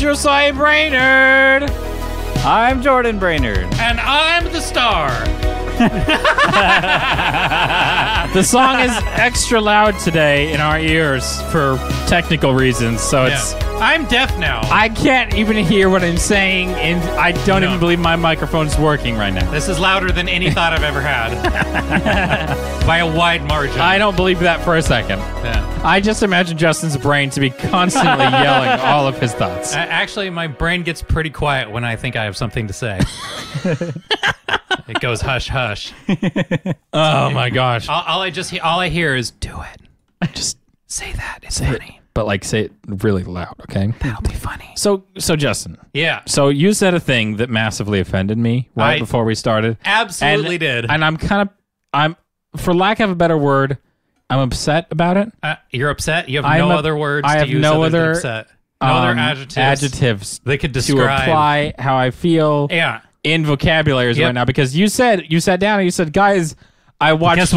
Astro Sci Brainerd. I'm Jordan Brainerd. And I'm the star. The song is extra loud today in our ears for technical reasons, so it's... I'm deaf now. I can't even hear what I'm saying, and I don't even believe my microphone's working right now. This is louder than any thought I've ever had. By a wide margin. I don't believe that for a second. Yeah. I just imagine Justin's brain to be constantly yelling all of his thoughts. Actually, my brain gets pretty quiet when I think I have something to say. It goes hush hush. Oh my gosh! All I hear is do it. Just say that. It's funny. But like, say it really loud, okay? That'll be funny. So Justin. Yeah. So you said a thing that massively offended me before we started. Absolutely did. And I'm for lack of a better word, I'm upset about it. You're upset. You have no other words. I have to use no other than other upset. No other adjectives. They could to describe apply how I feel. Yeah. In vocabularies right now, because you sat down and you said, guys, I watched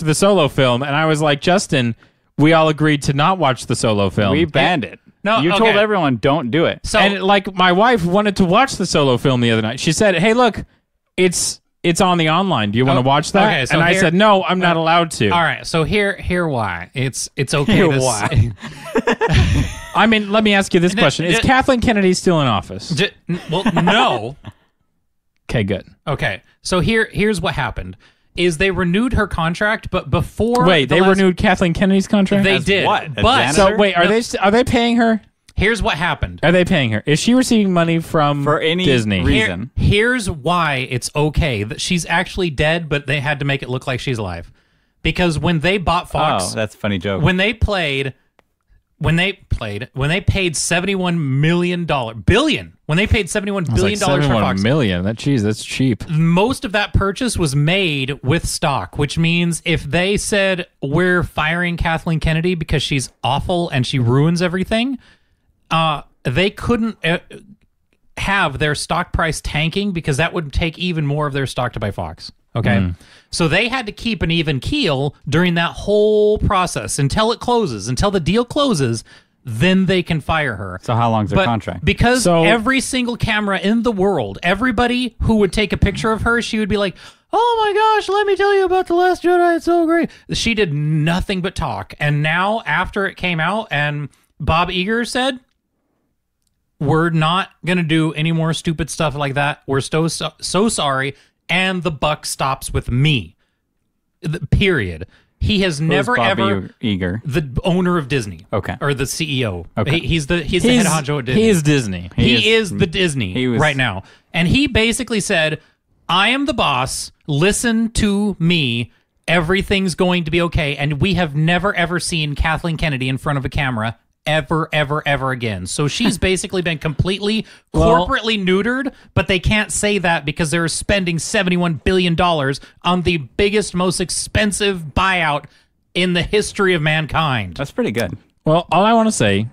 the Solo film, and I was like, Justin, we all agreed to not watch the Solo film. We banned it. No, you told everyone don't do it. So, and like my wife wanted to watch the Solo film the other night. She said, "Hey, look, it's on the online. Do you want to watch that?" Okay, so and I said, "No, I'm not allowed to." All right, so here why it's okay. Why? I mean, let me ask you this question: is Kathleen Kennedy still in office? Well, no. Okay, good. Okay, so here's what happened: is they renewed her contract, but before they renewed Kathleen Kennedy's contract. They did. What? But so wait, are they paying her? Here's what happened. Are they paying her? Is she receiving money from for any Disney reason? Here's why it's okay that she's actually dead, but they had to make it look like she's alive, because when they bought Fox, that's a funny joke. When they paid $71 billion. When they paid $71 billion for Fox. Million. That's cheap. Most of that purchase was made with stock, which means if they said we're firing Kathleen Kennedy because she's awful and she ruins everything, they couldn't have their stock price tanking, because that would take even more of their stock to buy Fox. Okay. So they had to keep an even keel during that whole process until it closes, until the deal closes. Then they can fire her. So how long's her contract? Because every single camera in the world, everybody who would take a picture of her, she would be like, "Oh my gosh, let me tell you about The Last Jedi. It's so great." She did nothing but talk. And now, after it came out and Bob Iger said, "We're not going to do any more stupid stuff like that. We're so sorry. And the buck stops with me." Period. He has never ever Iger, the owner of Disney, or the CEO. Okay, he's the head honcho at Disney. He is Disney. He is the Disney right now, and he basically said, "I am the boss. Listen to me. Everything's going to be okay." And we have never ever seen Kathleen Kennedy in front of a camera ever again. So she's basically been completely corporately neutered, but they can't say that because they're spending $71 billion on the biggest, most expensive buyout in the history of mankind. That's pretty good. Well, all I want to say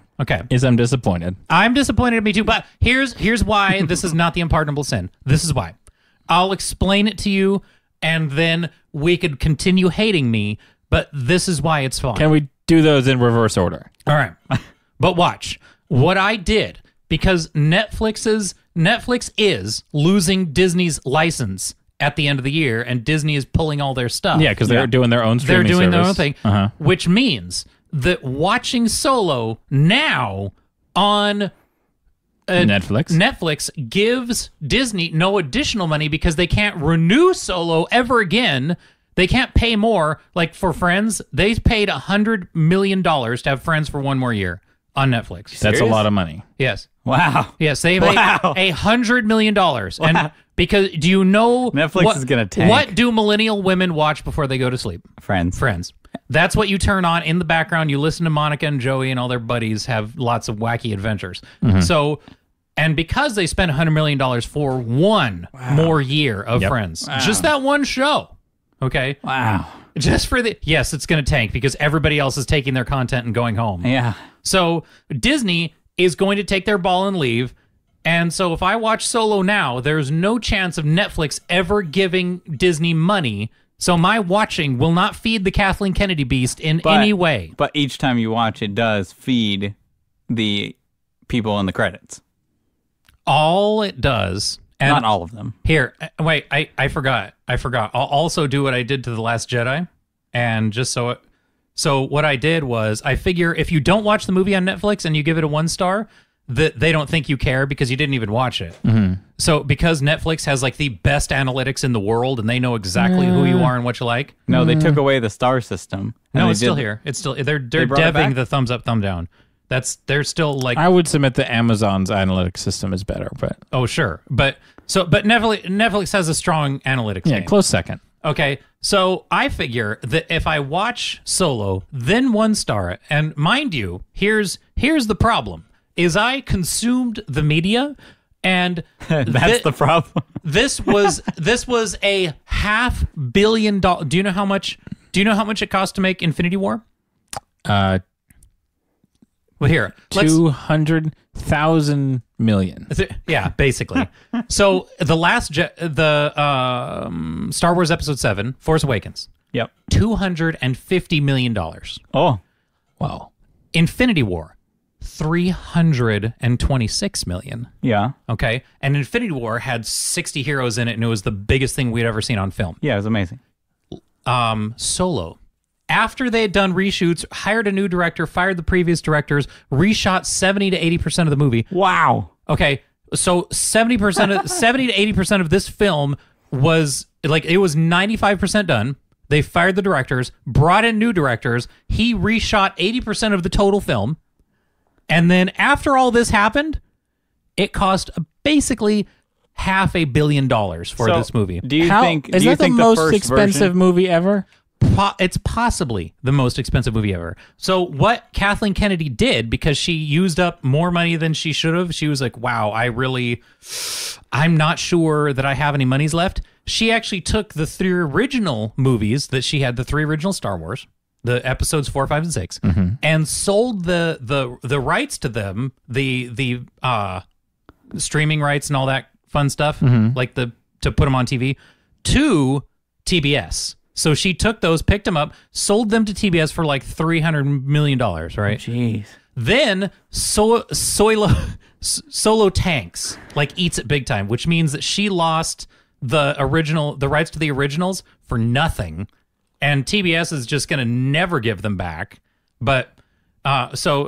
is I'm disappointed. I'm disappointed in me too, but here's why this is not the unpardonable sin. This is why. I'll explain it to you, and then we could continue hating me, but this is why it's fine. Can we do those in reverse order? All right. But watch what I did, because Netflix is losing Disney's license at the end of the year, and Disney is pulling all their stuff. Yeah, because they're doing their own streaming service. They're doing their own thing, which means that watching Solo now on Netflix gives Disney no additional money, because they can't renew Solo ever again. They can't pay more. Like for Friends, they paid $100 million to have Friends for one more year on Netflix. That's a lot of money. Yes. Wow. Yes, they paid $100 million. Wow. And because, do you know Netflix is going to tank? What do millennial women watch before they go to sleep? Friends. That's what you turn on in the background. You listen to Monica and Joey and all their buddies have lots of wacky adventures. So, and because they spent $100 million for one more year of Friends, just that one show. Okay. Wow. Just for yes, it's going to tank because everybody else is taking their content and going home. Yeah. So Disney is going to take their ball and leave. And so if I watch Solo now, there's no chance of Netflix ever giving Disney money. So my watching will not feed the Kathleen Kennedy beast in any way. But each time you watch, it does feed the people in the credits. All it does, and not all of them. Here, wait, I forgot. I'll also do what I did to The Last Jedi, and just so what I did was I figure if you don't watch the movie on Netflix and you give it a 1 star, that they don't think you care because you didn't even watch it. Mm-hmm. So because Netflix has like the best analytics in the world and they know exactly who you are and what you like. No, they took away the star system. No, it's still here. It's still they're devving the thumbs up, thumb down. They're still like. I would submit that Amazon's analytics system is better, but sure, but Netflix has a strong analytics. Yeah, game. close second. Okay, so I figure that if I watch Solo, then 1 star it, and mind you, here's the problem: is I consumed the media, and that's the problem. This was a $500 million. Do you know how much it cost to make Infinity War? Well, here, 200,000 million. Yeah, basically. So the Star Wars Episode 7, Force Awakens. Yep. $250 million. Oh, wow. Infinity War, $326 million. Yeah. Okay, and Infinity War had 60 heroes in it, and it was the biggest thing we'd ever seen on film. Yeah, it was amazing. Solo. After they had done reshoots, hired a new director, fired the previous directors, reshot 70 to 80% of the movie. Wow. Okay, so 70 to 80% of this film was like it was 95% done. They fired the directors, brought in new directors. He reshot 80% of the total film, and then after all this happened, it cost basically $500 million for this movie. Do you think is that the most expensive movie ever? It's possibly the most expensive movie ever. So what Kathleen Kennedy did, because she used up more money than she should have, she was like, wow, I'm not sure that I have any monies left. She actually took the 3 original movies that she had, the 3 original Star Wars, the episodes 4, 5, and 6, and sold the rights to them, the streaming rights and all that fun stuff, like to put them on TV, to TBS. So she took those, picked them up, sold them to TBS for like $300 million, right? Jeez. Then Solo tanks, like eats it big time, which means that she lost the rights to the originals for nothing, and TBS is just going to never give them back. But so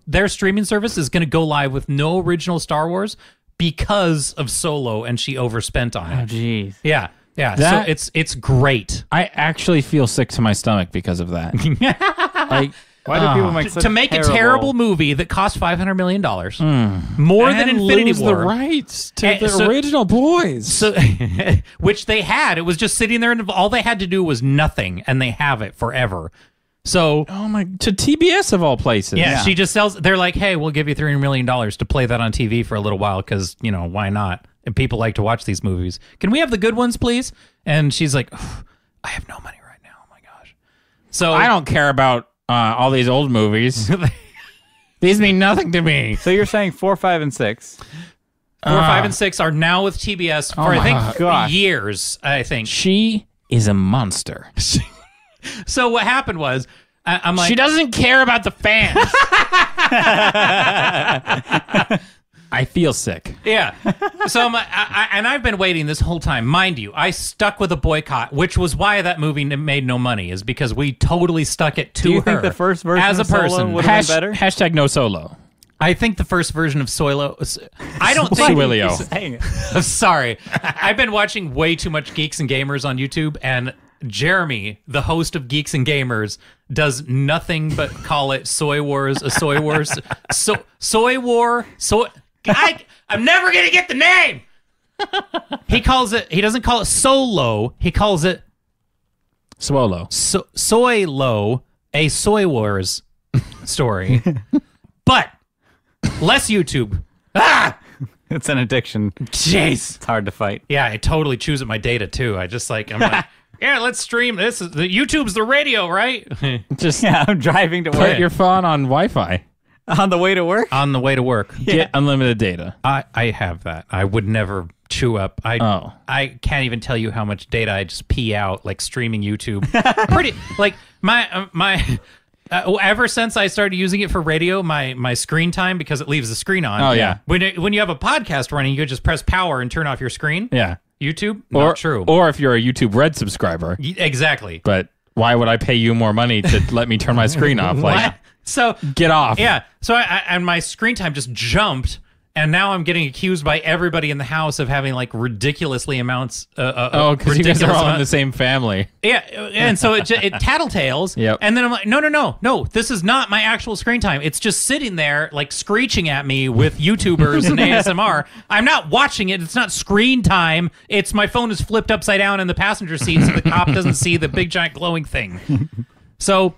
their streaming service is going to go live with no original Star Wars because of Solo, and she overspent on it. Oh, jeez. Yeah. Yeah, so it's great. I actually feel sick to my stomach because of that. Like, why do people make such a terrible movie that cost $500 million, more than Infinity War, the rights to the original boys, so which they had. It was just sitting there, and all they had to do was nothing, and they have it forever. So, to TBS of all places. Yeah, she just sells. They're like, hey, we'll give you $300 million to play that on TV for a little while because why not? And people like to watch these movies. Can we have the good ones, please? And she's like, I have no money right now. Oh my gosh. So I don't care about all these old movies. These mean nothing to me. So you're saying 4, 5, and 6. 4, 5, and 6 are now with TBS for years. I think she is a monster. So what happened was, I'm like, she doesn't care about the fans. I feel sick. Yeah. So I've been waiting this whole time. Mind you, I stuck with a boycott, which was why that movie made no money, is because we totally stuck it to her. Do you think the first version as a of Solo person would have been better? Hashtag no Solo. I think the first version of Solo. I don't think. Sorry, I've been watching way too much Geeks and Gamers on YouTube, and Jeremy, the host of Geeks and Gamers, does nothing but call it Soy Wars, a Soy Wars, Soy War, Soy. I'm never gonna get the name. He doesn't call it Solo. He calls it Swolo. Soylo, a Soy Wars story. But less YouTube. It's an addiction. Jeez, it's hard to fight. Yeah, I totally choose at my data too. I'm like, yeah, let's stream this. YouTube's the radio, right? I'm driving to work. Put your phone on Wi-Fi. On the way to work? On the way to work. Get unlimited data. I have that. I would never chew up. I can't even tell you how much data I just pee out, like streaming YouTube. Pretty, like, my Ever since I started using it for radio, my screen time, because it leaves the screen on. Oh, yeah. When you have a podcast running, you could just press power and turn off your screen. Yeah. YouTube? Not true. Or if you're a YouTube Red subscriber. Exactly. But why would I pay you more money to let me turn my screen off? Like, so get off. Yeah. So and my screen time just jumped. And now I'm getting accused by everybody in the house of having like ridiculously amounts. Because you guys are all in the same family. Yeah, and so it tattletales. Yep. And then I'm like, no, this is not my actual screen time. It's just sitting there like screeching at me with YouTubers and ASMR. I'm not watching it. It's not screen time. It's my phone is flipped upside down in the passenger seat so the cop doesn't see the big giant glowing thing. So,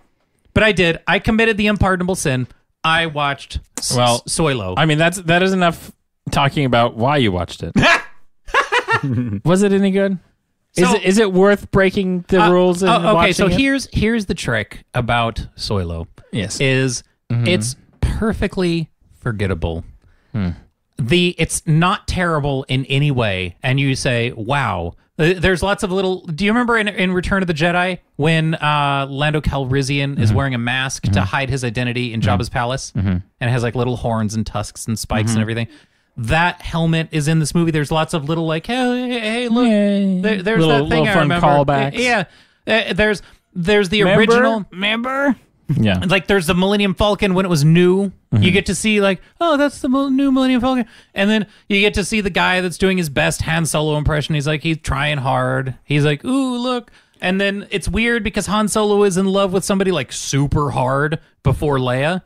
but I did. I committed the unpardonable sin. I watched Soilo. I mean, that is enough talking about why you watched it. Was it any good? Is it worth breaking the rules and okay, so it? here's the trick about Soilo. Yes. It's perfectly forgettable. It's not terrible in any way, and you say, wow. There's lots of little... Do you remember in Return of the Jedi when Lando Calrissian is wearing a mask to hide his identity in Jabba's palace? And it has like little horns and tusks and spikes and everything. That helmet is in this movie. There's lots of little like, hey, look. There's that thing I remember. Callbacks. Yeah. There's the original... Remember? Yeah. Like there's the Millennium Falcon when it was new. You get to see like, oh, that's the new Millennium Falcon. And then you get to see the guy that's doing his best Han Solo impression. He's like, he's trying hard. He's like, ooh, look. And then it's weird because Han Solo is in love with somebody like super hard before Leia.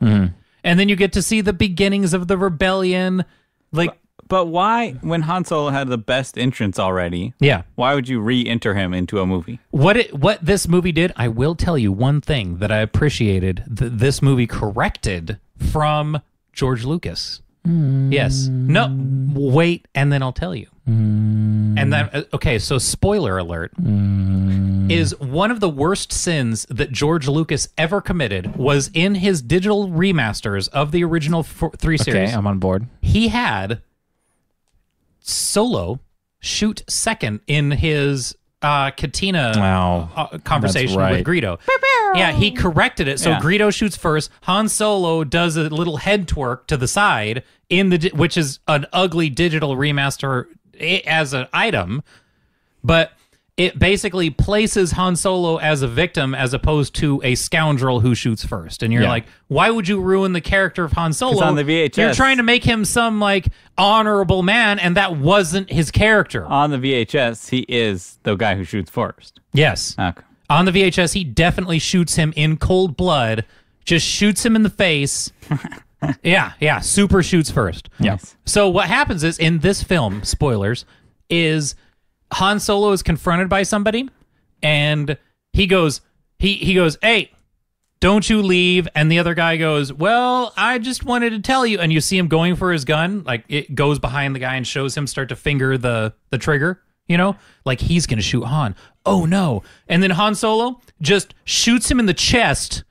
And then you get to see the beginnings of the rebellion. Like, but why, when Han Solo had the best entrance already, why would you re-enter him into a movie? What this movie did, I will tell you one thing that I appreciated that this movie corrected from George Lucas. Yes. No, wait, and then I'll tell you. And then, okay, so spoiler alert, is one of the worst sins that George Lucas ever committed was in his digital remasters of the original 3 series. Okay, I'm on board. He had Solo shoot second in his Katina conversation with Greedo. Yeah, he corrected it. So Greedo shoots first. Han Solo does a little head twerk to the side, which is an ugly digital remaster as an item. But it basically places Han Solo as a victim as opposed to a scoundrel who shoots first. And you're like, why would you ruin the character of Han Solo? On the VHS. You're trying to make him some like honorable man, and that wasn't his character. On the VHS, he is the guy who shoots first. Yes. Okay. On the VHS, he definitely shoots him in cold blood, just shoots him in the face. Super shoots first. Yes. So what happens is, in this film, spoilers, is Han Solo is confronted by somebody, and he goes, hey, don't you leave. And the other guy goes, well, I just wanted to tell you. And you see him going for his gun. Like, it goes behind the guy and shows him start to finger the trigger, you know? Like, he's going to shoot Han. Oh, no. And then Han Solo just shoots him in the chest,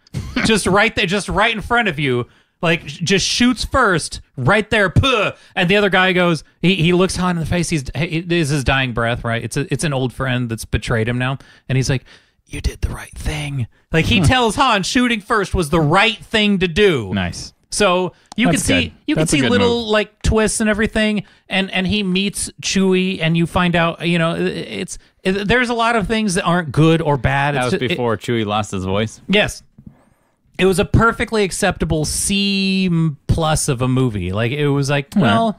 just right there, just right in front of you. Like, just shoots first, right there, puh. And the other guy goes, he looks Han in the face. It is his dying breath, right? It's an old friend that's betrayed him now. And he's like, you did the right thing. Like, he tells Han shooting first was the right thing to do. Nice. So you can see little move. Like twists and everything, and he meets Chewie, and you find out, you know, there's a lot of things that aren't good or bad. That was before Chewie lost his voice. Yes. It was a perfectly acceptable C+ of a movie. Like, it was like, well,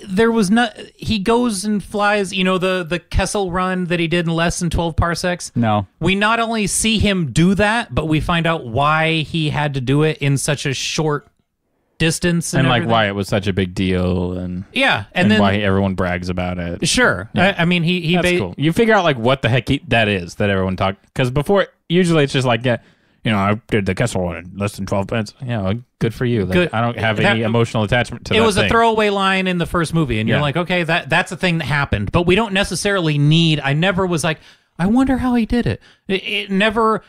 there was not. He goes and flies, you know, the Kessel Run that he did in less than 12 parsecs. No, we not only see him do that, but we find out why he had to do it in such a short distance, and like why it was such a big deal, and and then why everyone brags about it. Sure, I mean he that's cool. You figure out like what the heck that is that everyone talk, because before usually it's just like you know, I did the Kessel Run in less than 12 minutes. Yeah, good for you. Like, good. I don't have any emotional attachment to that. It was a throwaway line in the first movie, and you're like, okay, that's a thing that happened, but we don't necessarily need. I never was like, I wonder how he did it. It never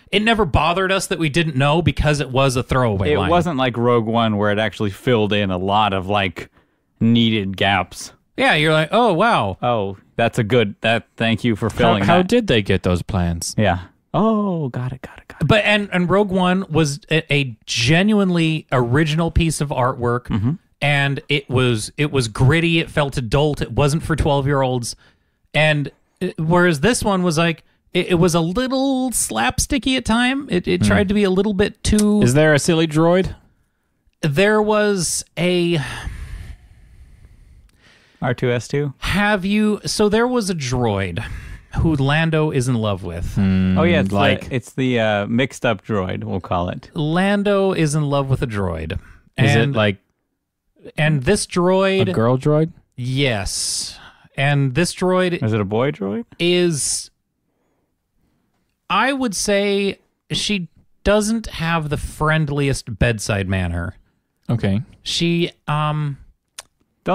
bothered us that we didn't know because it was a throwaway line. It wasn't like Rogue One where it actually filled in a lot of like needed gaps. Yeah, you're like, oh wow, oh that's a good. Thank you for filling. How did they get those plans? Yeah. Oh, got it. But and Rogue One was a genuinely original piece of artwork, and it was gritty. It felt adult. It wasn't for 12-year-olds, and whereas this one was like it was a little slapsticky at time. It tried to be a little bit too. Is there a silly droid? There was a R2-S2. So there was a droid who Lando is in love with. Oh yeah, it's the mixed up droid, we'll call it. Lando is in love with a droid. Is it like and this droid a girl droid? Yes. And this droid is it a boy droid? Is I would say she doesn't have the friendliest bedside manner. Okay. She Don't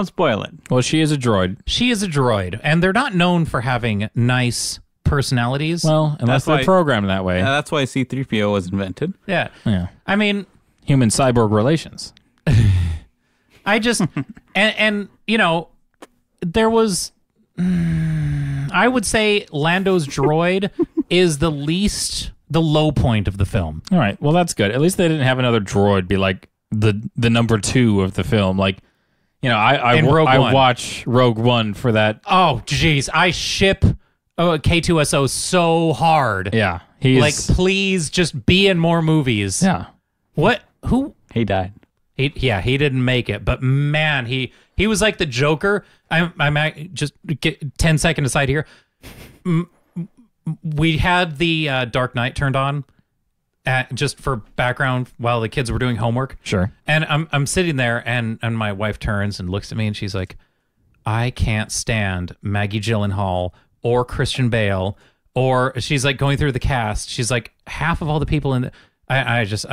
spoil it. Well, she is a droid. She is a droid, and they're not known for having nice personalities. Well, unless they're programmed that way. That's why C-3PO was invented. Yeah. Yeah. I mean, human-cyborg relations. I just and you know, there was I would say Lando's droid is the low point of the film. All right. Well, that's good. At least they didn't have another droid be like the number 2 of the film. Like, you know, I watch Rogue One for that. Oh, jeez. I ship K2SO so hard. Yeah. He's like, please just be in more movies. Yeah. What? Who? He died. He didn't make it. But man, he was like the Joker. I'm just get 10 seconds aside here. We had the Dark Knight turned on. Just for background while the kids were doing homework. Sure. And I'm sitting there and my wife turns and looks at me and she's like, I can't stand Maggie Gyllenhaal or Christian Bale, or she's like going through the cast. She's like, half of all the people in the, I just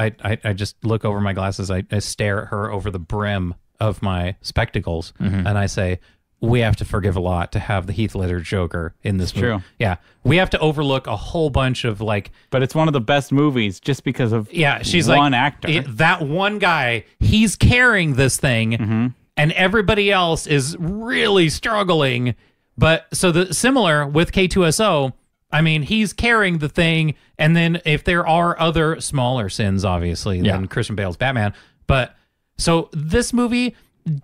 look over my glasses. I stare at her over the brim of my spectacles and I say, we have to forgive a lot to have the Heath Ledger Joker in this movie. True. Yeah. We have to overlook a whole bunch of like... But it's one of the best movies just because of she's one like, actor. That one guy, he's carrying this thing and everybody else is really struggling. But so the similar with K2SO, I mean, he's carrying the thing. And then if there are other smaller sins, obviously, than Christian Bale's Batman. But so this movie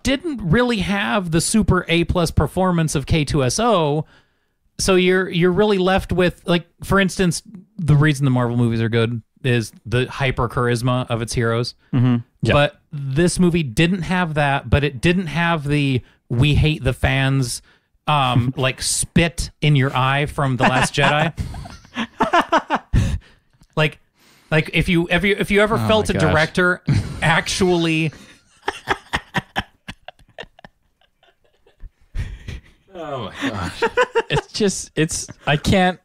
didn't really have the super A+ performance of K2SO, so you're really left with, like, for instance, the reason the Marvel movies are good is the hyper charisma of its heroes. Yeah. But this movie didn't have that, but it didn't have the we hate the fans like spit in your eye from The Last Jedi. like if you ever felt a director actually Oh my gosh. I can't.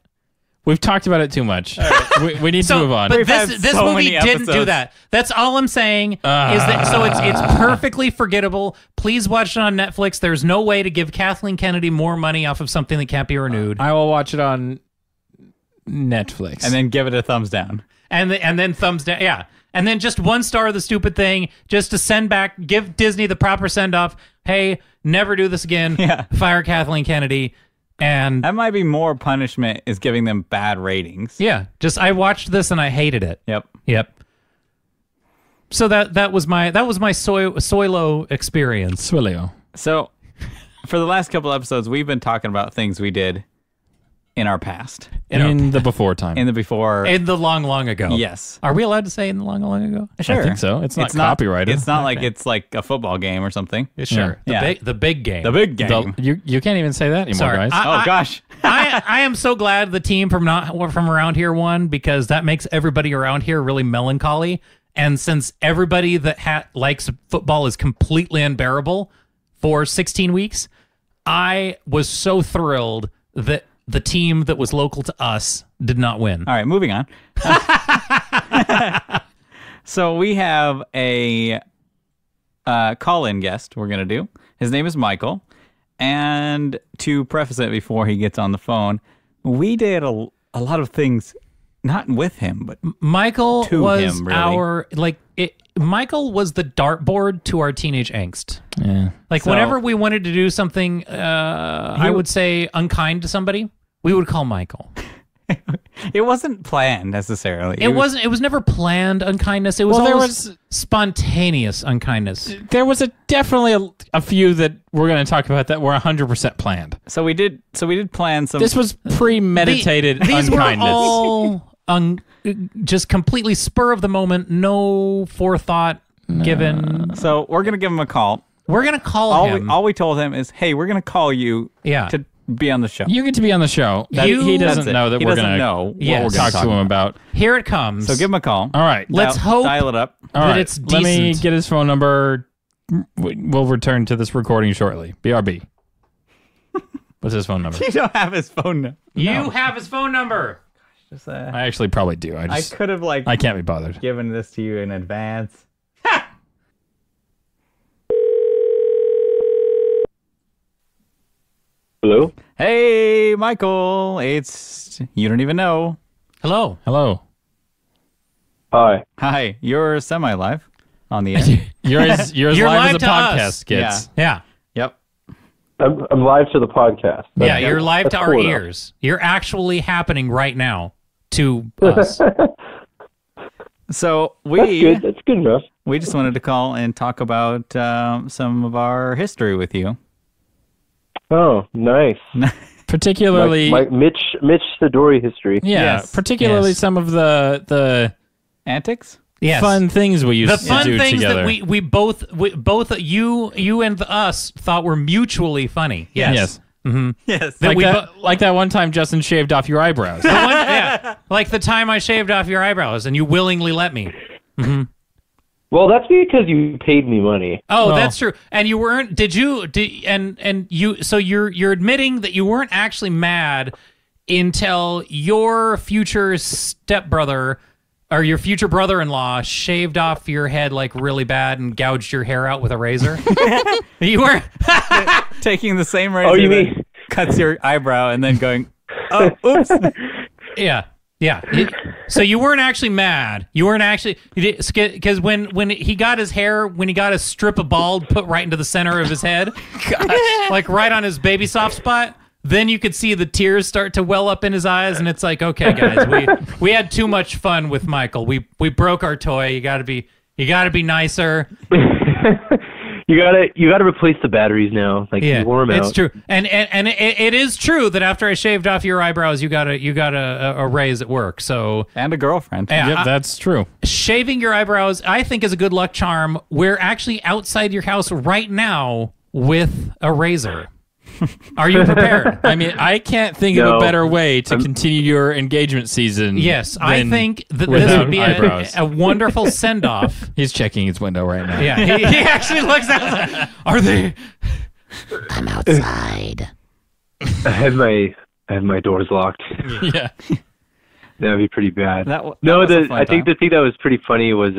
We've talked about it too much. Right. We need to move on. But this movie didn't do that. That's all I'm saying. Is that so? It's perfectly forgettable. Please watch it on Netflix. There's no way to give Kathleen Kennedy more money off of something that can't be renewed. I will watch it on Netflix and then give it a thumbs down. And then thumbs down. Yeah. And then just 1 star of the stupid thing, just to send back, give Disney the proper send off. Hey, never do this again. Yeah. Fire Kathleen Kennedy. And that might be more punishment, is giving them bad ratings. Yeah. Just I watched this and I hated it. Yep. So that was my Soilo experience. Swilio. So for the last couple episodes, we've been talking about things we did in our past. In the before time. In the long ago. Yes. Are we allowed to say in the long ago? Sure. I think so. It's not copyrighted. It's not like it's like a football game or something. Sure. Yeah. The big game. The big game. You can't even say that anymore, Sorry. guys. Oh gosh. I am so glad the team from around here won, because that makes everybody around here really melancholy. And since everybody that likes football is completely unbearable for 16 weeks, I was so thrilled that the team that was local to us did not win. All right, moving on. So we have a call-in guest we're going to do. His name is Michael. And to preface it before he gets on the phone, we did a lot of things, not with him, but Michael was him, really. Michael was the dartboard to our teenage angst. Yeah. Whenever we wanted to do something, I would say unkind to somebody, we would call Michael. It wasn't planned necessarily. It wasn't. It was never planned unkindness. It was always spontaneous unkindness. There was definitely a few that we're going to talk about that were 100% planned. So we did plan some. This was premeditated These unkindness. were all just completely spur of the moment, no forethought given. So we're gonna give him a call. We're gonna call him. All we told him is, hey, we're gonna call you. To be on the show. You get to be on the show. He doesn't know that we're going to know what we're gonna talk to him about. Here it comes. So give him a call. All right. Let's hope dial it up. All right. it's decent. Let me get his phone number. We'll return to this recording shortly. BRB. What's his phone number? You don't have his phone number. You have his phone number. I actually probably do. I could have I can't be bothered. given this to you in advance. Hello? Hey, Michael. It's you don't even know. Hello. Hello. Hi. Hi. You're semi-live on the air. You're as live as a to podcast us. gets. Yeah. Yep. I'm live to the podcast. Yeah, you're live to our cool enough. ears. You're actually happening right now to us. So That's good. That's good enough. we just wanted to call and talk about some of our history with you. Oh, nice. Particularly, Like Mitch Sidori history. yeah, Yes. particularly Yes. some of the Antics? Yes. fun things we used The to fun do things together. that we both you and us thought were mutually funny. Yes. Yes. Yes. That Like we that, like that one time Justin shaved off your eyebrows. Like the time I shaved off your eyebrows and you willingly let me. Well, that's because you paid me money. Oh, Well- that's true. And you weren't. So you're admitting that you weren't actually mad until your future stepbrother or your future brother-in-law shaved off your head like really bad and gouged your hair out with a razor. You were Taking the same razor Oh, you that mean- cuts your eyebrow and then going, oh, oops. Yeah. So you weren't actually mad. You weren't actually because when he got his hair, when he got a strip of bald put right into the center of his head, like right on his baby soft spot, then you could see the tears start to well up in his eyes, and it's like, okay, guys, we had too much fun with Michael. We broke our toy. You got to be nicer. You gotta replace the batteries now. Like Yeah, you wore 'em it's out. true, and it is true that after I shaved off your eyebrows, you got a raise at work. So And a girlfriend. Yeah, Yep, that's true. shaving your eyebrows, I think, is a good luck charm. We're actually outside your house right now with a razor. Are you prepared? I mean, I can't think of a No. better way to continue your engagement season. Yes, I than think that this without would be eyebrows. a wonderful send-off. He's checking his window right now. Yeah, he actually looks outside. Are they? I'm outside. I had my doors locked. Yeah. That'd be pretty bad. That was a fun I think time. the thing that was pretty funny was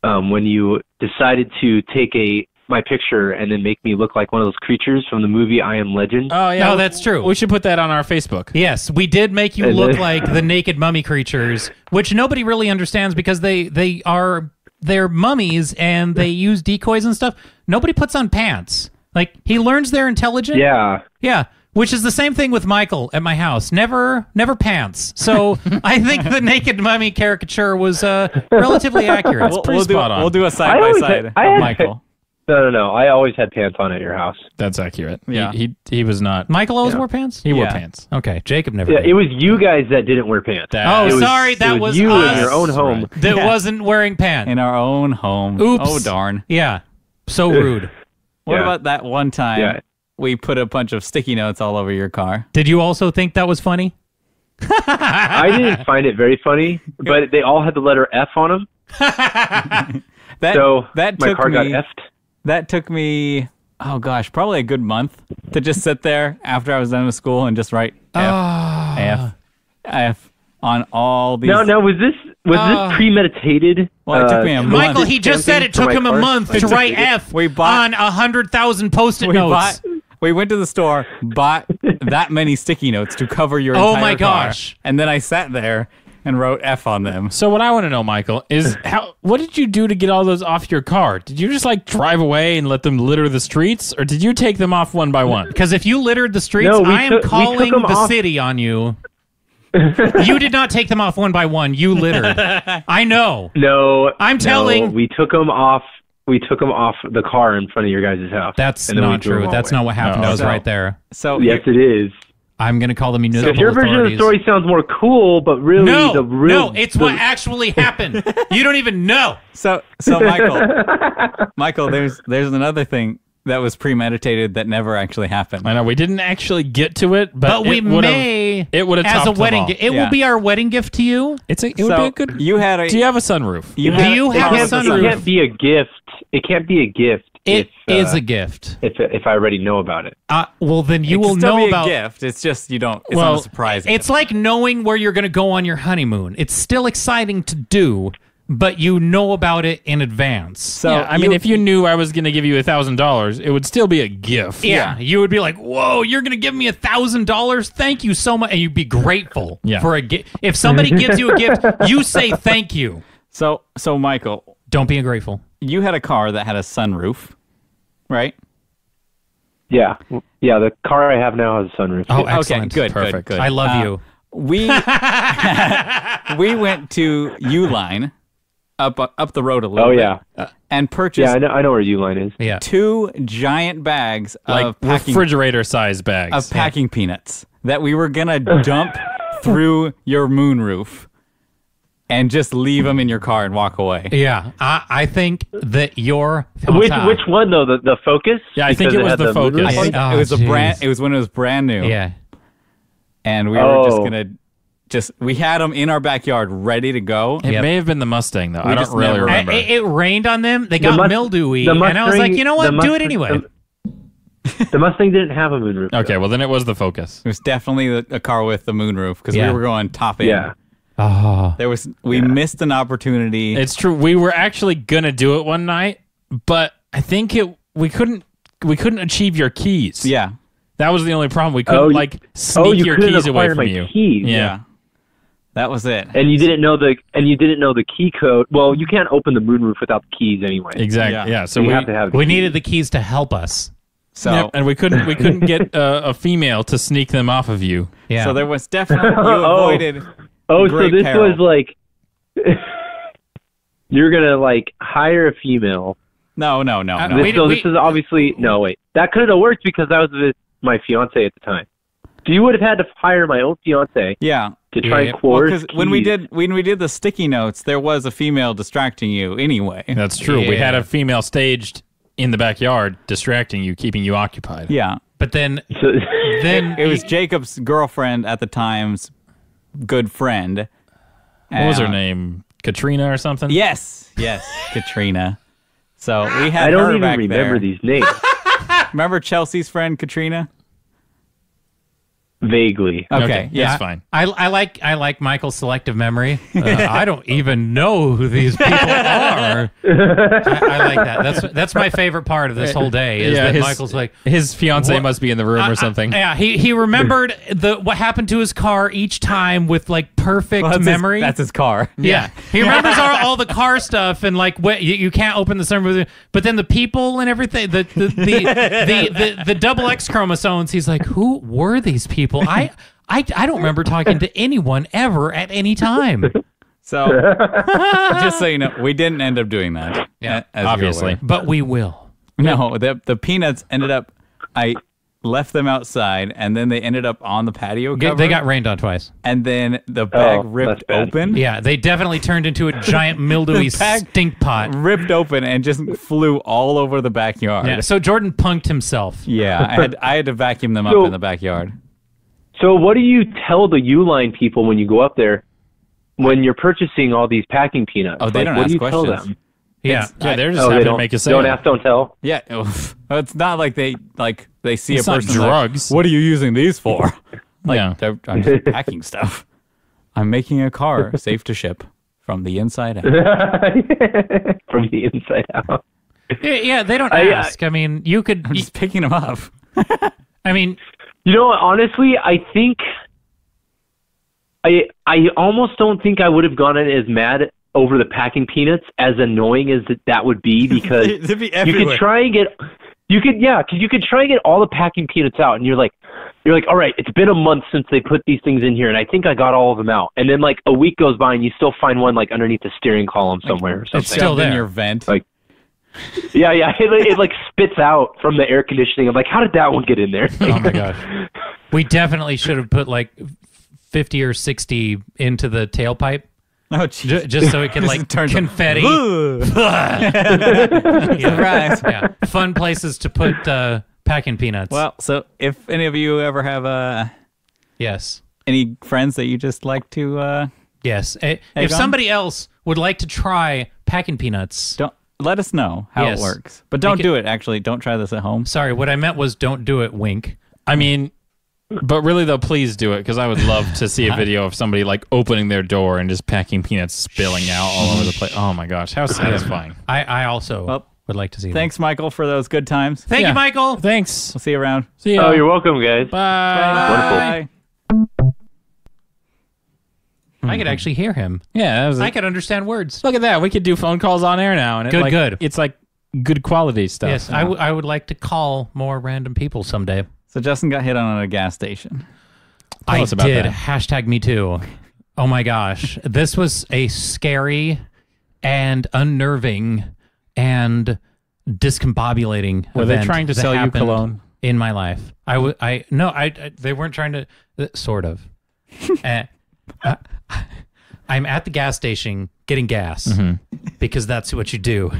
when you decided to take my picture and then make me look like one of those creatures from the movie I Am Legend. Oh yeah. No, that's true. We should put that on our Facebook. Yes, we did make you look like the naked mummy creatures, which nobody really understands because they're mummies and they use decoys and stuff. Nobody puts on pants. Like he learns they're intelligent. Yeah. Which is the same thing with Michael at my house. Never pants. So I think the naked mummy caricature was relatively accurate. pretty spot on. We'll do a I side by always side had- of I had- Michael. No. I always had pants on at your house. That's accurate. Yeah. He was not. Michael always wore pants? He wore Yeah. pants. Okay, Jacob never Yeah, did. it was you guys that didn't wear pants. That- Oh, It sorry, that it was you us. in your own home. Right. that Yeah. wasn't wearing pants. In our own home. Oops. Oh, darn. Yeah. So rude. What Yeah. about that one time Yeah. we put a bunch of sticky notes all over your car? Did you also think that was funny? I didn't find it very funny, but they all had the letter F on them. So that my took car got me, F'd. That took me, oh gosh, probably a good month to just sit there after I was done with school and just write F on all these. No, was this premeditated? Well, it took me a month. Michael, he just said it took him a month to write F We bought- on 100,000 Post-it notes. We went to the store, bought that many sticky notes to cover your Oh entire my car, gosh. and then I sat there and wrote F on them. So what I want to know, Michael, is what did you do to get all those off your car? Did you just like drive away and let them litter the streets, or did you take them off one by one? Because if you littered the streets, No, we I am took- we took calling them the off. city on you. You did not take them off one by one. You littered. I know. No, I'm telling. we took them off. We took them off the car in front of your guys' house. That's and then not true. That's not what happened. No. I was right there. So Yes, it is. I'm going to call the municipal Because your version of the authorities. story sounds more cool, but really No, it's what actually happened. You don't even know. So Michael, there's another thing that was premeditated that never actually happened. I know we didn't actually get to it, but we it would've- may. It would have as a topped them wedding all. gift. It Yeah. will be our wedding gift to you. It would be a good. You had a. Do you have a sunroof? You Do had- you have a It sunroof? can't be a gift. It can't be a gift. It if, is a gift. If I already know about it. Well, then you It can will still know be about. a gift. It's just you don't. It's not a surprise. It's like knowing where you're going to go on your honeymoon. It's still exciting to do, but you know about it in advance. So yeah, I mean, if you knew I was going to give you $1,000, it would still be a gift. Yeah, you would be like, "Whoa, you're going to give me $1,000? Thank you so much," and you'd be grateful for a gift. If somebody gives you a gift, you say thank you. So Michael, Don't be ungrateful. you had a car that had a sunroof, right? Yeah. Yeah, the car I have now has a sunroof. Oh, too. excellent. Okay, good, Perfect. good. I love you. We we went to Uline up the road a little Oh, bit. yeah. And purchased Yeah, I know where Uline is. Yeah. 2 giant bags Like of packing refrigerator-sized bags. of packing peanuts that we were gonna dump through your moonroof and just leave them in your car and walk away. Yeah, I think that your Which one though? The Focus? Yeah, I think Because it was had the Focus. moonroof I on think it? Oh, it was jeez. it was when it was brand new. Yeah. And we were just Oh. gonna we had them in our backyard ready to go. It Yep. may have been the Mustang, though. We I don't just really never- remember. It rained on them. They got Must- mildewy, the and I was Mustang- like, you know what? the Do it Mustang- anyway. The Mustang didn't have a moonroof. though. Okay, well, then it was the Focus. It was definitely a car with the moonroof because Yeah. we were going top end. Yeah. Oh, We missed an opportunity. It's true. We were actually gonna do it one night, but I think we couldn't achieve your keys. yeah. That was the only problem. We couldn't sneak you your couldn't keys away acquire from my you. keys. Yeah. That was it. And you didn't know the key code. Well, you can't open the moonroof without the keys anyway. Exactly. Yeah. Yeah. So So you we have to have the we keys. needed the keys to help us. So Yep, and we couldn't get a female to sneak them off of you. Yeah. so there was definitely you Oh. avoided Oh, great so this peril. was like you're gonna like hire a female. No. This is obviously no wait. That could have worked because I was with my fiance at the time. So you would have had to hire my old fiance Yeah. to try Yeah. and coerce. Because when we keys. did the sticky notes, there was a female distracting you anyway. That's true. We had Yeah. a female staged in the backyard, distracting you, keeping you occupied. Yeah. but then So, It was Jacob's girlfriend at the time's good friend. What was her name? Katrina or something? Yes, Katrina. So we had I her don't even back remember there. these names Remember Chelsea's friend Katrina? vaguely. Okay, yeah, yeah. that's fine. I like Michael's selective memory. I don't even know who these people are. I like that. That's my favorite part of this whole day. Is that Michael's like his fiance What- must be in the room or something. yeah, he remembered what happened to his car each time with like perfect Well, memory. That's his car. Yeah, he remembers all the car stuff and like what you can't open the sunroof, but then the people and everything, the double X chromosomes. He's like, who were these people? I don't remember talking to anyone ever at any time. So just so you know, we didn't end up doing that. Yeah, as you're obviously. aware. But we will. No, the peanuts ended up. I left them outside, and then they ended up on the patio cover. They got rained on twice. and then the bag Oh, ripped that's bad. open. Yeah, they definitely turned into a giant mildewy Bag- stink pot. Ripped open and just flew all over the backyard. Yeah, so Jordan punked himself. Yeah, I had to vacuum them up So- in the backyard. So what do you tell the Uline people when you go up there when you're purchasing all these packing peanuts? Oh, they don't what ask do you questions. tell them? Yeah. Yeah, they're just Oh, happy they to don't make a sale. Don't ask, don't tell. Yeah, it's not like they see It's a not person drugs. Like, what are you using these for? Yeah. I'm just packing stuff. I'm making a car safe to ship from the inside out. From the inside out. Yeah, they don't I- ask. I mean, you could. I'm just picking them up. I mean, You know what, honestly, I think I almost don't think I would have gone in as mad over the packing peanuts as annoying as that would be because They'd be you everywhere. could try and get because you could try and get all the packing peanuts out and you're like, you're like, all right, it's been a month since they put these things in here, and I think I got all of them out. And then like a week goes by, and you still find one like underneath the steering column somewhere or something. It's still there in your vent. Like, yeah, it like spits out from the air conditioning. I'm like, how did that one get in there? Oh my god. We definitely should have put like 50 or 60 into the tailpipe. Oh, just so it can like confetti. Surprise. Yeah. Fun places to put packing peanuts. Well, so if any of you ever have yes, any friends that you just like to yes, if somebody else would like to try packing peanuts, don't let us know how it works. But don't do it. Actually, don't try this at home. Sorry, what I meant was don't do it. Wink. I mean, but really though, please do it, because I would love to see a video of somebody like opening their door and just packing peanuts spilling out all over the place. Oh my gosh, how satisfying! I also would like to see. Thanks, Michael, for those good times. Thank you, Michael. Thanks. We'll see you around. See you. Oh, you're welcome, guys. Bye. Wonderful. I could actually hear him. Yeah, I could understand words. Look at that. We could do phone calls on air now, and good. It's like good quality stuff. Yes, I would like to call more random people someday. So Justin got hit on at a gas station. Tell us about did. that. Hashtag me too. Oh my gosh. This was a scary and unnerving and discombobulating Were event they trying to that sell you happened cologne? in my life? They weren't trying to, sort of. I'm at the gas station getting gas because that's what you do.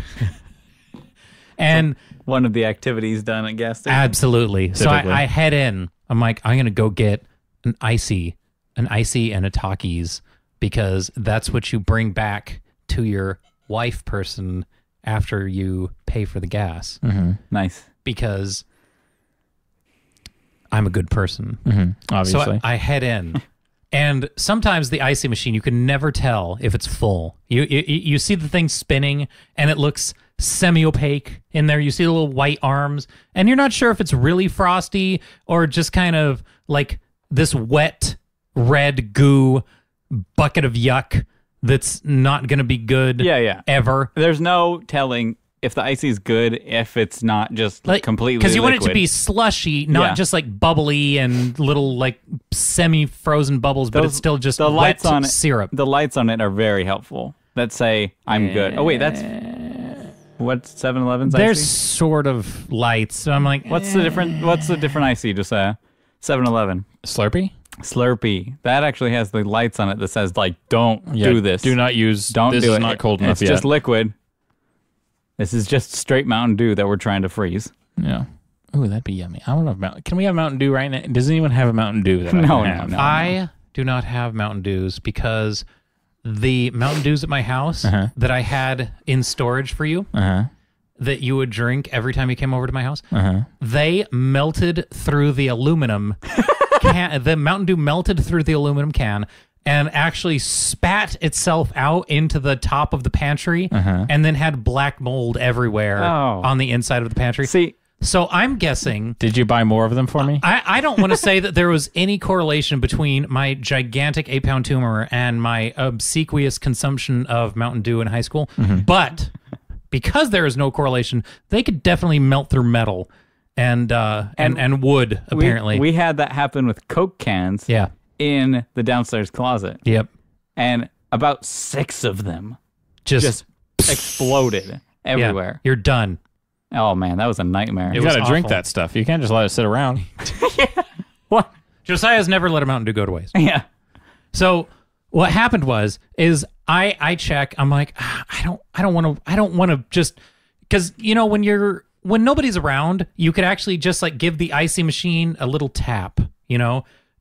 And one of the activities done at gas stations. absolutely. So I head in. I'm like, I'm going to go get an icy and a Takis, because that's what you bring back to your wife person after you pay for the gas. Nice. Because I'm a good person. Obviously. So I head in. And sometimes the icy machine, you can never tell if it's full. You see the thing spinning, and it looks semi-opaque in there. You see the little white arms, and you're not sure if it's really frosty or just kind of like this wet, red goo bucket of yuck that's not going to be good ever. There's no telling if the icy is good if it's not just like, completely because you want it liquid. to be slushy, not just like bubbly and little like semi-frozen bubbles, but it's still just the lights wet on it, syrup. The lights on it are very helpful. That say I'm good. Oh wait, that's what's 7-Eleven's icy? There's sort of lights. So I'm like, what's the different icy to say? 7-Eleven. Slurpee? Slurpee. That actually has the lights on it that says like don't do this. Do not use. Don't this do is it. not cold enough it's yet. Just liquid. This is just straight Mountain Dew that we're trying to freeze. Yeah. Ooh, that'd be yummy. I want to. Can we have Mountain Dew right now? Does anyone have a Mountain Dew that I can have? No. I do not have Mountain Dews because the Mountain Dews at my house that I had in storage for you that you would drink every time you came over to my house, they melted through the aluminum can. The Mountain Dew melted through the aluminum can and actually spat itself out into the top of the pantry and then had black mold everywhere on the inside of the pantry. See, so I'm guessing... Did you buy more of them for me? I don't want to say that there was any correlation between my gigantic 8-pound tumor and my obsequious consumption of Mountain Dew in high school, but because there is no correlation, they could definitely melt through metal and wood, apparently. We had that happen with Coke cans. Yeah. In the downstairs closet. Yep. And about 6 of them just exploded everywhere. Yeah, you're done. Oh, man, that was a nightmare. You got to drink that stuff. You can't just let it sit around. What? Josiah's never let a Mountain Dew go to waste. Yeah. So what happened is I check. I'm like, I don't want to just, because when nobody's around, you could actually just like give the icy machine a little tap,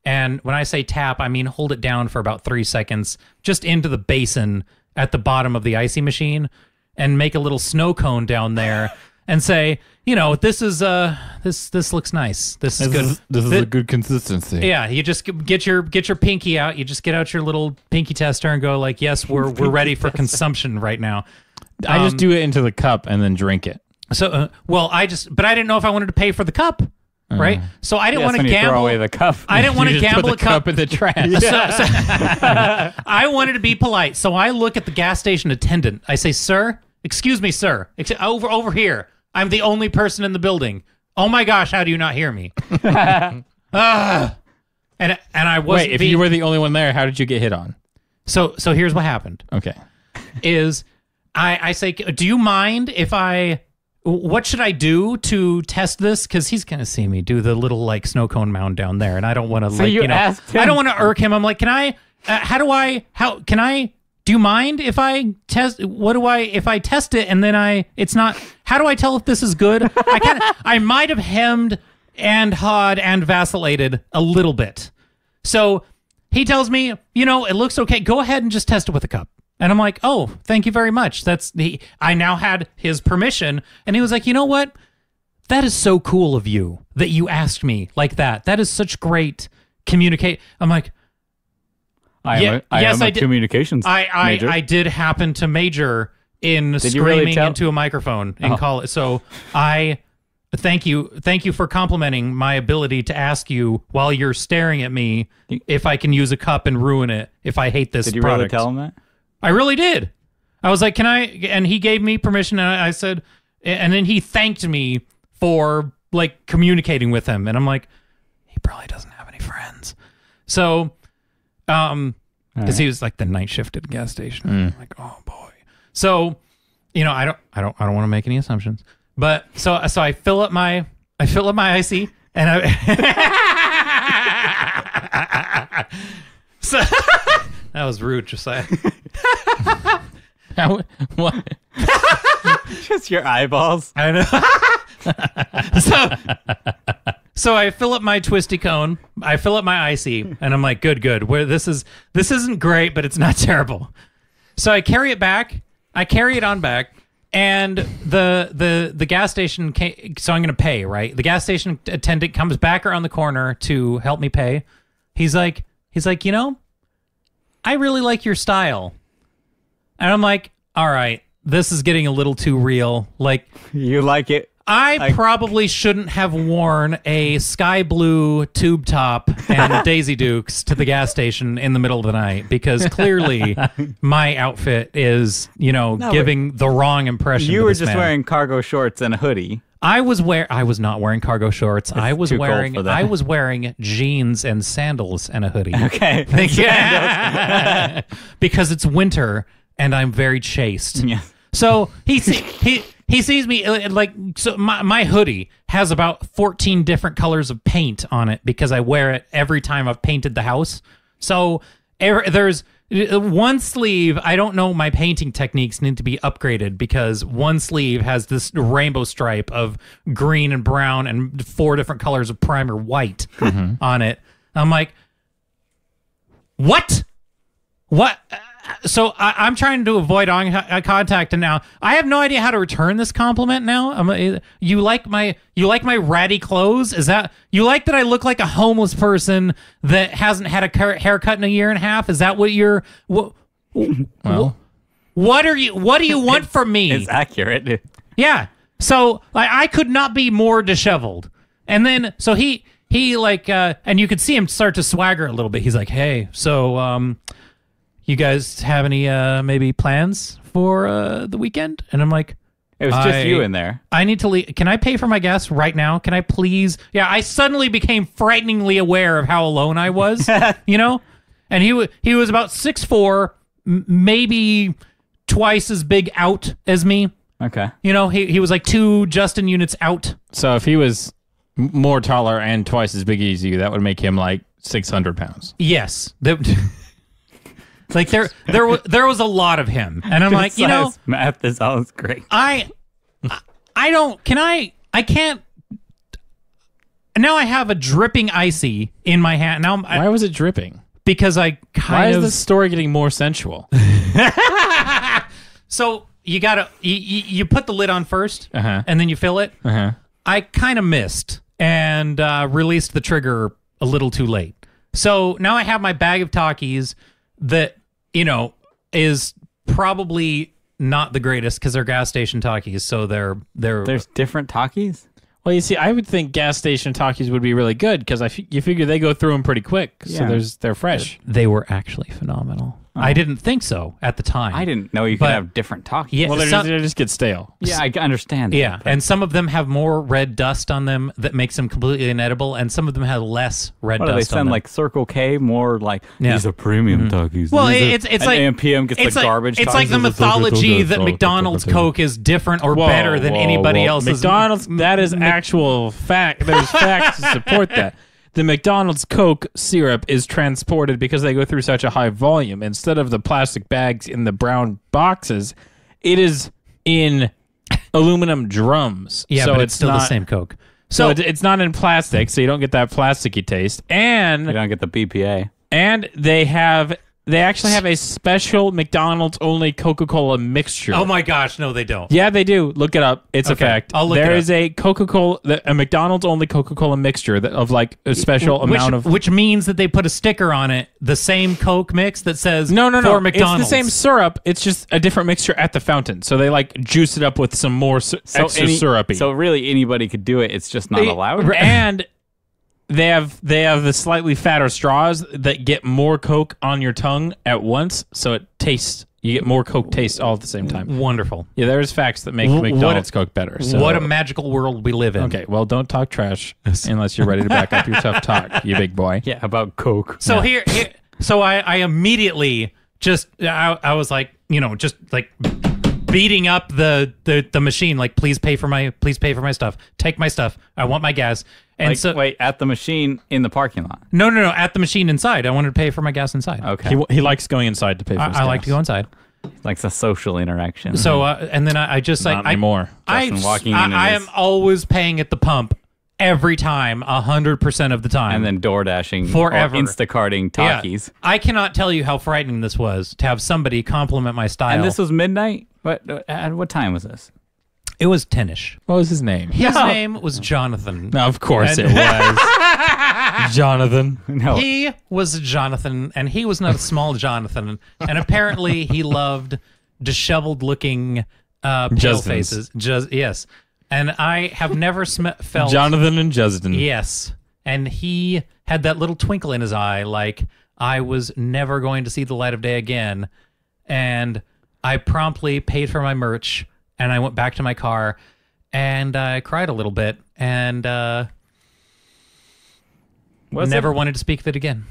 And when I say tap, I mean hold it down for about 3 seconds, just into the basin at the bottom of the icy machine, and make a little snow cone down there, and say, this is this looks nice. This is good. This is a good consistency. Yeah, you just get your pinky out. You just get out your little pinky tester and go like, yes, we're ready for consumption right now. I just do it into the cup and then drink it. So, but I didn't know if I wanted to pay for the cup. Right, so I didn't want to gamble. Throw away the cup. I didn't want to gamble put the cup in the trash. I wanted to be polite, so I look at the gas station attendant. I say, "Sir, excuse me, sir, over here. I'm the only person in the building. Oh my gosh, how do you not hear me?" And I wasn't. Wait, if you were the only one there, how did you get hit on? So here's what happened. Okay. Is I say, do you mind if what should I do to test this? Because he's gonna see me do the little like snow cone mound down there, and I don't want to asked him? I don't want to irk him. I'm like, can I? Do you mind if I test? If I test it and then it's not? How do I tell if this is good? I might have hemmed and hawed and vacillated a little bit. So he tells me, it looks okay. Go ahead and just test it with a cup. And I'm like, oh, thank you very much. I now had his permission. And he was like, you know what? That is so cool of you that you asked me like that. That is such great communicate. I'm like, I am a communications major. I did happen to major in screaming into a microphone in college. So thank you for complimenting my ability to ask you while you're staring at me if I can use a cup and ruin it if I hate this product. Did you really tell him that? I really did. I was like, can I? And he gave me permission, and I said, and then he thanked me for like communicating with him, and I'm like, he probably doesn't have any friends. So, because he was like the night shift at the gas station. I'm like, oh boy. So, I don't want to make any assumptions, but so I fill up my IC, and so that was rude, Josiah. What? Just your eyeballs. I know. So I fill up my twisty cone. I fill up my IC, and I'm like, good. Where this isn't great, but it's not terrible. So I carry it back. I carry it on back, and the gas station came, so I'm gonna pay, right? The gas station attendant comes back around the corner to help me pay. He's like, I really like your style. And I'm like, all right, this is getting a little too real. Like, you like it? I probably shouldn't have worn a sky blue tube top and Daisy Dukes to the gas station in the middle of the night, because clearly my outfit is, giving the wrong impression. You to were this just man. wearing cargo shorts and a hoodie. I was not wearing cargo shorts. I was too cold for that. I was wearing jeans and sandals and a hoodie. Okay. Yeah. Because it's winter and I'm very chaste. Yeah. So he sees me like, so my hoodie has about 14 different colors of paint on it because I wear it every time I've painted the house. So there's one sleeve. I don't know, my painting techniques need to be upgraded because one sleeve has this rainbow stripe of green and brown and 4 different colors of primer white on it. I'm like, what? So I'm trying to avoid eye contact, and now I have no idea how to return this compliment. Now, you like my ratty clothes? Is that you like that I look like a homeless person that hasn't had a haircut in a year and a half? Is that what you're? What do you want from me? It's accurate. Yeah. So I could not be more disheveled. And then so he like and you could see him start to swagger a little bit. He's like, hey, so you guys have any maybe plans for the weekend? And I'm like, it was just you in there. I need to leave. Can I pay for my gas right now? Can I please? Yeah, I suddenly became frighteningly aware of how alone I was, And he was about 6'4", maybe twice as big out as me. Okay. He was like 2 Justin units out. So if he was more taller and twice as big as you, that would make him like 600 pounds. Yes. Like there was a lot of him, and I'm like, math is always great. I can't. Now I have a dripping icy in my hand. Now why was it dripping? Because I Why is the story getting more sensual? So you gotta you put the lid on first, and then you fill it. I kind of missed and released the trigger a little too late. So now I have my bag of Takis that, is probably not the greatest because they're gas station Takis. So there's different Takis? Well, you see, I would think gas station Takis would be really good because you figure they go through them pretty quick. So they're fresh. They were actually phenomenal. I didn't think so at the time. I didn't know you could have different Takis. Yeah, Well, they just get stale. Yeah, I understand that. Yeah, and some of them have more red dust on them that makes them completely inedible, and some of them have less red What dust do they on send, them. like Circle K, more like, Yeah. these are premium Takis. Well, These it's are, like and AMPM gets it's the like, garbage It's like the Takis. mythology that McDonald's Coke is different or better than anybody else's. McDonald's, that is actual fact. There's facts to support that. The McDonald's Coke syrup is transported because they go through such a high volume. Instead of the plastic bags in the brown boxes, it is in aluminum drums. Yeah, so but it's still not, the same Coke. So it's not in plastic, so you don't get that plasticky taste. And You don't get the BPA. And they actually have a special McDonald's only Coca-Cola mixture. Oh my gosh, no, they don't. Yeah, they do. Look it up. It's a fact. I'll look it There up. is a McDonald's only Coca-Cola mixture of like a special amount of. Which means that they put a sticker on it, the same Coke mix that says No. for McDonald's. It's the same syrup. It's just a different mixture at the fountain. So they like juice it up with some more extra syrupy. So really anybody could do it. It's just not allowed. And they have the slightly fatter straws that get more Coke on your tongue at once, so it tastes. You get more Coke taste all at the same time. Wonderful. Yeah, there's facts that make McDonald's Coke better. So. What a magical world we live in. Okay, well, don't talk trash unless you're ready to back up your tough talk, you big boy. Yeah, about Coke. So so I immediately just I was like, just like beating up the machine, like, please pay for my stuff. Take my stuff. I want my gas. And Like, so wait, at the machine in the parking lot. no, at the machine inside. I wanted to pay for my gas inside. Okay. He likes going inside to pay for his I like gas. to go inside. Like a social interaction. So and then I just Not anymore. Justin walking in I and am is- always paying at the pump every time, 100% of the time. and then door dashing Forever. or Instacarting Yeah. Takis. I cannot tell you how frightening this was to have somebody compliment my style. And this was midnight? At what time was this? It was 10ish. What was his name? His name was Jonathan. No, of course And- it was. Jonathan. No. He was Jonathan, and he was not a small Jonathan. And apparently, he loved disheveled-looking pale Justin's. faces. Yes, and I have never felt Jonathan and Justin. Yes, and he had that little twinkle in his eye, like I was never going to see the light of day again. And I promptly paid for my merch, and I went back to my car, and I cried a little bit, and never wanted to speak of it again.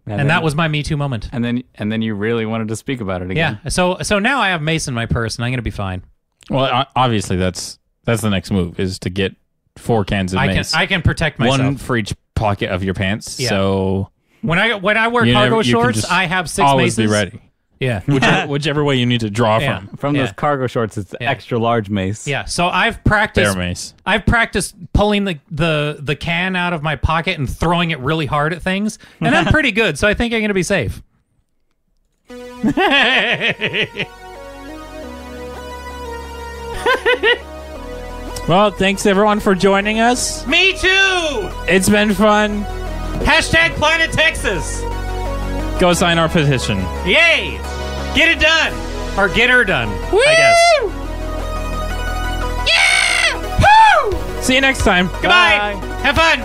And that was my Me Too moment. And then you really wanted to speak about it again. Yeah. So now I have Mace in my purse, and I'm gonna be fine. Well, obviously that's the next move is to get 4 cans of mace. I can protect myself. One for each pocket of your pants. Yeah. So When I wear you cargo can shorts, just I have 6 always maces. be ready. Yeah. Whichever way you need to draw Yeah. from. From Yeah. those cargo shorts, it's extra large mace. Yeah. So I've practiced. Bear mace. I've practiced pulling the can out of my pocket and throwing it really hard at things, and I'm pretty good. So I think I'm gonna be safe. Well, thanks everyone for joining us. Me too. It's been fun. Hashtag Planet Texas. Go sign our petition. Yay! Get it done, or get her done. I guess. See you next time. Goodbye. Have fun.